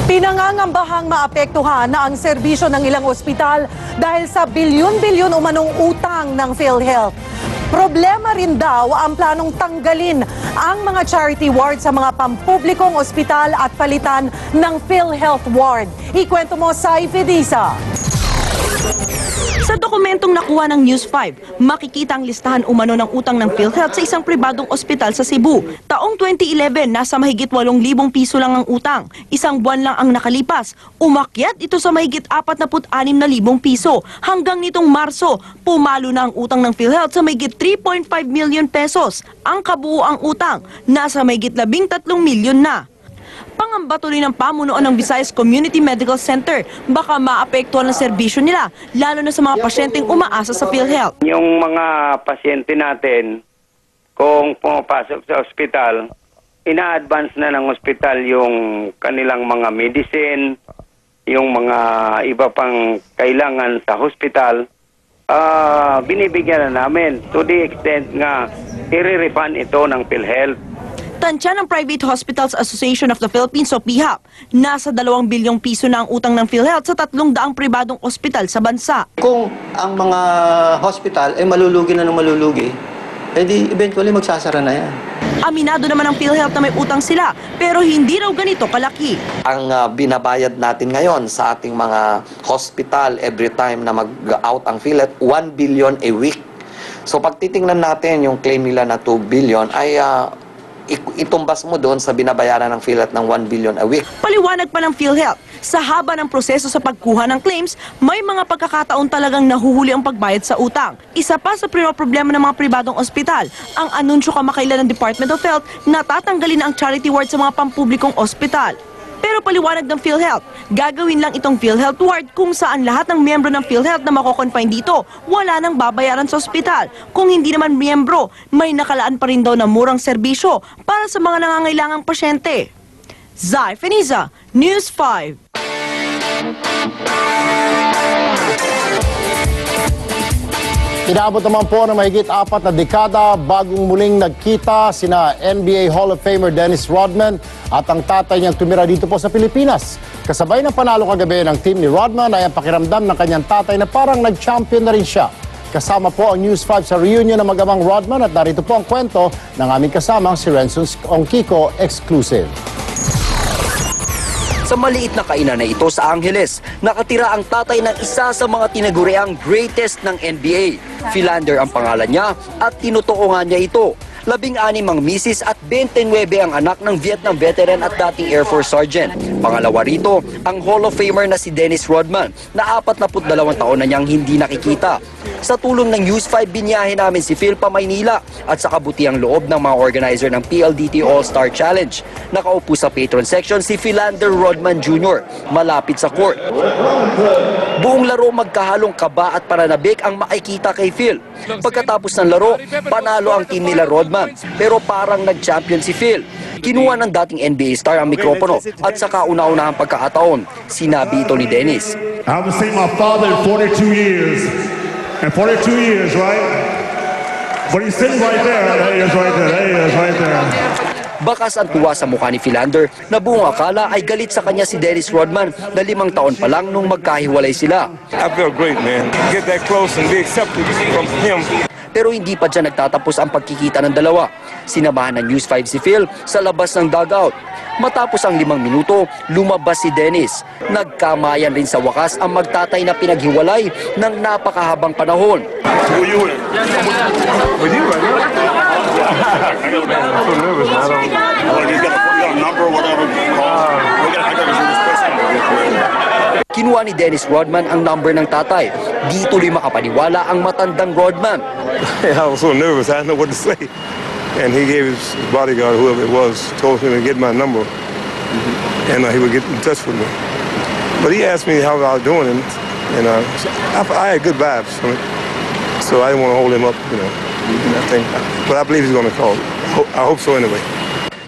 Pinangangambahang maapektuhan na ang serbisyo ng ilang ospital dahil sa bilyon-bilyon umanong utang ng PhilHealth. Problema rin daw ang planong tanggalin ang mga charity ward sa mga pampublikong ospital at palitan ng PhilHealth ward. Ikwento mo sa Ifedisa. Sa dokumentong nakuha ng News 5, makikita ang listahan umano ng utang ng PhilHealth sa isang pribadong ospital sa Cebu. Taong 2011, nasa mahigit 8,000 piso lang ang utang. Isang buwan lang ang nakalipas. Umakyat ito sa mahigit 46,000 piso. Hanggang nitong Marso, pumalo na ang utang ng PhilHealth sa mahigit 3.5 million pesos. Ang kabuuang utang, nasa mahigit 13 milyon na. Pangamba tuloy ng pamunuan ng Visayas Community Medical Center, baka maapektuhan ang serbisyo nila, lalo na sa mga pasyenteng umaasa sa PhilHealth. Yung mga pasyente natin, kung pumapasok sa ospital, ina-advance na ng ospital yung kanilang mga medicine, yung mga iba pang kailangan sa hospital, binibigyan na namin to the extent nga i-refund ito ng PhilHealth. Tansya ng Private Hospitals Association of the Philippines o PHAP, nasa 2 bilyong piso na ang utang ng PhilHealth sa 300 pribadong ospital sa bansa. Kung ang mga hospital ay malulugi na ng malulugi, edi eventually magsasara na yan. Aminado naman ang PhilHealth na may utang sila, pero hindi raw ganito kalaki. Ang binabayad natin ngayon sa ating mga hospital every time na mag-out ang PhilHealth, 1 billion a week. So pag titingnan natin yung claim nila na 2 billion ay itumbas mo doon sa binabayaran ng PhilHealth ng 1 billion a week. Paliwanag pa ng PhilHealth, sa haba ng proseso sa pagkuha ng claims, may mga pagkakataon talagang nahuhuli ang pagbayad sa utang. Isa pa sa problema ng mga pribadong ospital, ang anunsyo kamakailan ng Department of Health na tatanggalin ang charity ward sa mga pampublikong ospital. Pero paliwanag ng PhilHealth, gagawin lang itong PhilHealth ward kung saan lahat ng miyembro ng PhilHealth na makoconfine dito, wala nang babayaran sa ospital. Kung hindi naman miyembro, may nakalaan pa rin daw na murang serbisyo para sa mga nangangailangang pasyente. Zai Feniza, News 5. Inaabot naman po ng mahigit 4 na dekada bagong muling nagkita sina NBA Hall of Famer Dennis Rodman at ang tatay niyang tumira dito po sa Pilipinas. Kasabay ng panalo kagabi ng team ni Rodman ay ang pakiramdam ng kanyang tatay na parang nag-champion na rin siya. Kasama po ang News 5 sa reunion ng mag-amang Rodman at narito po ang kwento ng aming kasamang si Renson Ongkiko exclusive. Sa maliit na kainan na ito sa Angeles, nakatira ang tatay ng isa sa mga tinaguriang greatest ng NBA. Philander ang pangalan niya at tinutuungan niya ito. 16 ang misis at 29 ang anak ng Vietnam veteran at dating Air Force Sergeant. Pangalawa rito, ang Hall of Famer na si Dennis Rodman na 42 taon na niyang hindi nakikita. Sa tulong ng News 5, binyahe namin si Phil pa Maynila at sa kabutiang loob ng mga organizer ng PLDT All-Star Challenge. Nakaupo sa patron section si Philander Rodman Jr. malapit sa court. Buong laro magkahalong kaba at pananabik ang makikita kay Phil. Pagkatapos ng laro, panalo ang team nila Rodman pero parang nag-champion si Phil. Kinuha ng dating NBA star ang mikropono at sa kauna-unahang pagkakataon, sinabi ito ni Dennis. I haven't seen my father in 42 years. And 42 years, right? But he's sitting right there. There he is right there. There he is right there. Bakas ang tuwa sa mukha ni Philander na buong akala ay galit sa kanya si Dennis Rodman na 5 taon pa lang nung magkahiwalay sila. I feel great, man. Get that close and be accepted from him. Pero hindi pa dyan nagtatapos ang pagkikita ng dalawa. Sinamahan ng News 5 si Phil sa labas ng dugout. Matapos ang 5 minuto, lumabas si Dennis. Nagkamayan rin sa wakas ang magtatay na pinaghiwalay ng napakahabang panahon. Who you with? With you right now? I'm so nervous. I don't... You got a number, whatever. I got to do this person. Kinuha ni Dennis Rodman ang number ng tatay. Di tuloy makapaniwala ang matandang Rodman. I was so nervous. I didn't know what to say. And he gave his bodyguard, whoever it was, told him to get my number. And he would get in touch with me. But he asked me how I was doing, and I had good vibes from it. So I didn't want to hold him up, you know. But I believe he's going to call. I hope so anyway.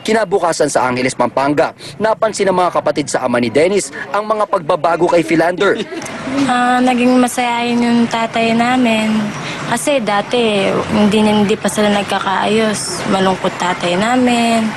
Kinabukasan sa Angeles, Pampanga, napansin ng mga kapatid sa ama ni Dennis ang mga pagbabago kay Philander. Naging masayahin yung tatay namin. Kasi dati, hindi pa sila nagkakaayos. Malungkot tatay namin.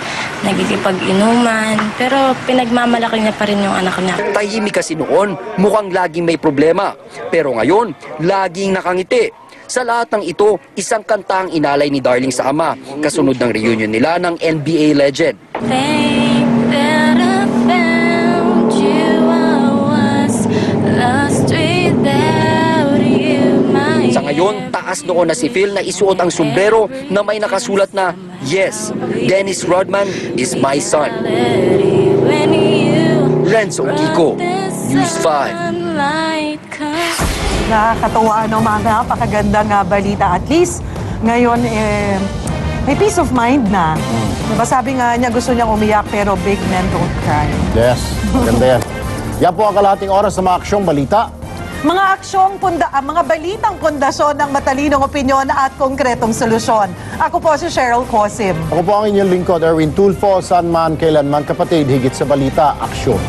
nagkikipag-inuman. Pero pinagmamalaki niya pa rin yung anak niya. Tahimik kasi noon, mukhang laging may problema. Pero ngayon, laging nakangiti. Sa lahat ng ito, isang kanta ang inalay ni Darling sa ama, kasunod ng reunion nila ng NBA legend. Think that I found you, I was lost without you, my Sa ngayon, taas noon na si Phil na isuot ang sombrero na may nakasulat na, "Yes, Dennis Rodman is my son." When you Renzo Kiko, News 5. sunlight comes. Nakakatawa, mga napakagandang balita. At least, ngayon, may peace of mind na. Diba, sabi nga niya, gusto niyang umiyak, pero big men don't cry. Yes, maganda yan. Yan po ang kalahating oras sa mga aksyong balita. Mga balitang pundasyon ng matalinong opinyon at konkretong solusyon. Ako po si Cheryl Cosim. Ako po ang inyong lingkod, Erwin Tulfo, saan man, kailan man, kapatid, higit sa balita, aksyon.